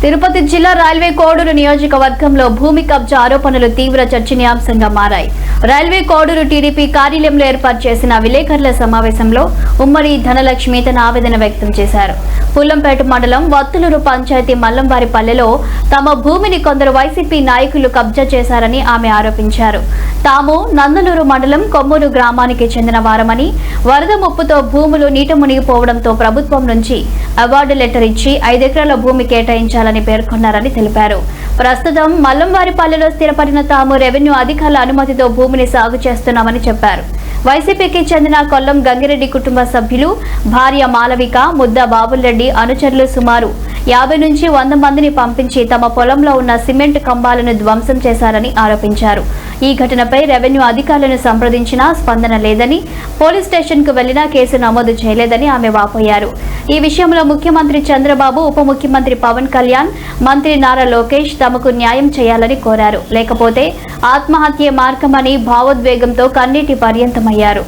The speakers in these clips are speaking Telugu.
తిరుపతి జిల్లా రైల్వే కోడూరు నియోజకవర్గంలో భూమి కబ్జా ఆరోపణలు తీవ్ర చర్చనీయాంశంగా మారాయి. రైల్వే కోడూరు టీడీపీ కార్యాలయంలో ఏర్పాటు చేసిన విలేకరుల సమావేశంలో ఉమ్మడి ధనలక్ష్మి తన ఆవేదన వ్యక్తం చేశారు. పుల్లంపేట మండలం వత్తులూరు పంచాయతీ మల్లంవారిపల్లెలో తమ భూమిని కొందరు వైసీపీ నాయకులు కబ్జా చేశారని ఆమె ఆరోపించారు. తాము నందలూరు మండలం కొమ్మూరు గ్రామానికి చెందిన వారమని, వరద ముప్పుతో భూములు నీట మునిగిపోవడంతో ప్రభుత్వం నుంచి అవార్డు లెటర్ ఇచ్చి 5 ఎకరాల భూమి కేటాయించాలని పేర్కొన్నారని తెలిపారు. ప్రస్తుతం మల్లంవారిపల్లెలో స్థిరపడిన తాము రెవెన్యూ అధికారుల అనుమతితో భూమిని సాగు చేస్తున్నామని చెప్పారు. వైసీపీకి చెందిన కొల్లం గంగిరెడ్డి కుటుంబ సభ్యులు, భార్య మాలవిక, ముద్ద బాబులరెడ్డి అనుచరులు సుమారు 50 నుంచి 100 మందిని పంపించి తమ పొలంలో ఉన్న సిమెంట్ కంబాలను ధ్వంసం చేశారని ఆరోపించారు. ఈ ఘటనపై రెవెన్యూ అధికారులను సంప్రదించినా స్పందన లేదని, పోలీస్ స్టేషన్ కు వెళ్లినా కేసు నమోదు చేయలేదని ఆమె వాపోయారు. ఈ విషయంలో ముఖ్యమంత్రి చంద్రబాబు, ఉప ముఖ్యమంత్రి పవన్ కళ్యాణ్, మంత్రి నారా లోకేష్ తమకు న్యాయం చేయాలని కోరారు. లేకపోతే ఆత్మహత్య మార్గమని భావోద్వేగంతో కన్నీటి పర్యంతమయ్యారు.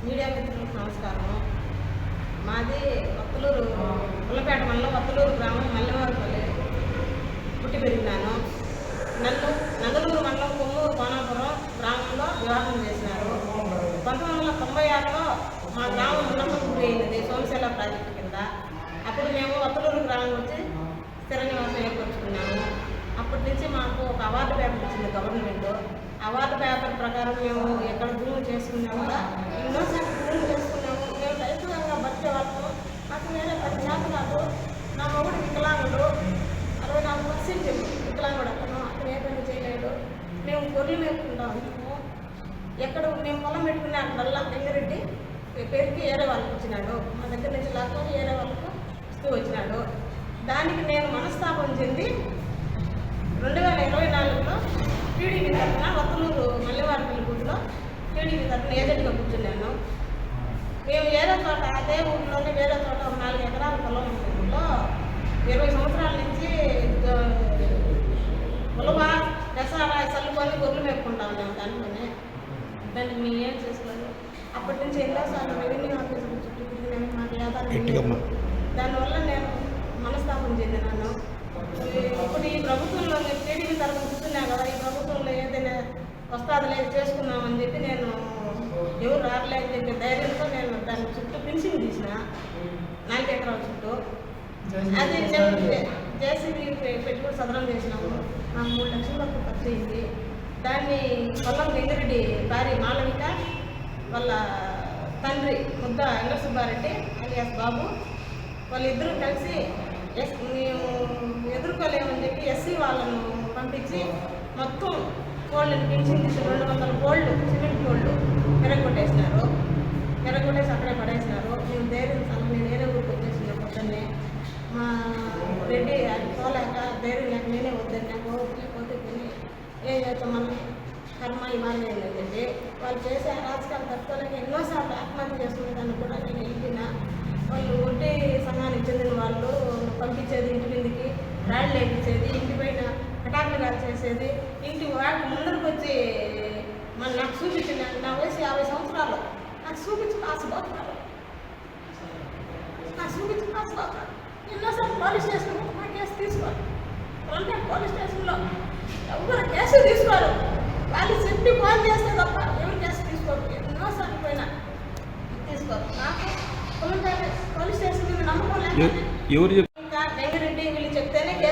మీడియా మిత్రులకు నమస్కారం. మాది వత్తులూరు పుల్లపేట మండలం వత్తులూరు గ్రామం మల్లెవారిపల్లి పుట్టి పెరిగినాను. నందలూరు మండలం కొమ్మూరు కోనాపురం గ్రామంలో వివాహం చేసినారు. 1996లో మా గ్రామం ఉన్నప్పుడు అయింది సోమశేల ప్రాజెక్టు కింద. అప్పుడు మేము వత్తులూరు గ్రామం వచ్చి స్థిర నివాసం ఏర్పరచుకున్నాము. అప్పటి నుంచి మాకు ఒక అవార్డు పేపర్ ఇచ్చింది గవర్నమెంట్. అవార్డు పేపర్ ప్రకారం మేము ఎక్కడ భూములు చేసుకున్నాము కూడా ఎన్నోసార్లు భూములు చేసుకున్నాము. మేము రైతులంగా బతికే వాళ్ళము. నాకు వేరే 10 శాతం నా మొగుడు వికలాంగుడు, 64% వికలాంగుడు. అతను ఏ పని చేయలేడు. మేము గొర్రెలు మేపుకుంటాము. ఎక్కడ మేము పొలం పెట్టుకునే అక్కడల్లా గంగిరెడ్డి పేరుకి ఏరే వాళ్ళకి వచ్చినాడు. మా దగ్గర నుంచి లాక్కొని ఏరే వాళ్ళకు ఇస్తూ వచ్చినాడు. దానికి నేను మనస్తాపం చెంది 2024లో టీడీపీ తరఫున వత్తులూరు మల్లెవారిపల్లి బూత్లో టీడీపీ తరఫున ఏజెంట్గా కూర్చున్నాను. మేము వేరే చోట అదే ఊరిలోనే వేరే చోట 4 ఎకరాల పొలం ఊళ్ళో 20 సంవత్సరాల నుంచి ఉలవ పెసరా చల్లుకొని గొర్రెలు మేపుకుంటాం. మేము దానికి మేము ఏం చేసుకోవాలి. అప్పటి నుంచి ఎన్నోసార్లు రెవెన్యూ ఆఫీసర్ చుట్టూ తిరిగినాము. మాకు ఆధారం దానివల్ల నేను మనస్తాపం చెందినాను. ఇప్పుడు ఈ ప్రభుత్వంలో నేను టీడీపీ తరఫున కూర్చున్నా కదా, ఈ ప్రభుత్వంలో ఏదైనా వస్తాదులే చేసుకున్నామని చెప్పి నేను ఎవరు రావలేదని చెప్పి ధైర్యంతో నేను దాని చుట్టూ ఫినిషింగ్ తీసిన 4 ఎకరాల చుట్టూ. అది జేసీబీ పెట్టుకుని సదరం చేసినాము. నాకు 3 లక్షల వరకు ఖర్చు అయింది. దాన్ని కొల్లం గంగిరెడ్డి భార్య మాలవిక, వాళ్ళ తండ్రి ముద్ద సుబ్బారెడ్డి అలియాస్ బాబు, వాళ్ళిద్దరూ కలిసి మేము ఎదుర్కోలేమని చెప్పి ఎస్సీ వాళ్ళను పంపించి మొత్తం కోళ్ళని పెంచింగ్ తీసి 200 కోళ్ళు సిమెంట్ కోళ్ళు ఎరగొట్టేసినారు. ఎరగొట్టేసి అక్కడే పడేసినారు. మేము ధైర్యం నేను నేనే ఊరికి వచ్చేసిన పొద్దున్నే. మా రెడ్డి అది పోలేక ధైర్యం లేక నేనే వద్దని నాకు పోతే ఏం చేస్తాం మనం కర్మ ఇవ్వాలని చెప్పి వాళ్ళు చేసే అరాచకాలు తట్టుకోలేక ఎన్నోసార్లు ఆత్మహత్య చేసుకునే దాన్ని కూడా నేను వెళ్ళిన. వాళ్ళు వడ్డీ సంఘానికి చెందిన వాళ్ళు పంపించేది, ఇంటి మీదకి రాళ్ళు వేయించేది, ఇంటి పైన కటాకులుగా చేసేది, ఇంటి వాటి ముందరికి వచ్చి నాకు చూపించింది. నా వయసు 50 సంవత్సరాలు. నాకు చూపించి కాసుపోతున్నారు. ఎన్నోసార్లు పోలీస్ స్టేషన్లో మా కేసు తీసుకోరు. పోలీస్ స్టేషన్లో ఎవరు కేసు తీసుకోరు. వాళ్ళు చెప్పి ఫోన్ చేస్తే తప్ప ఎవరు కేసు తీసుకోరు. ఎన్నోసార్లు పోయినా తీసుకోరు. నాకు పోలీస్ స్టేషన్ మీద నమ్మకం లేదు.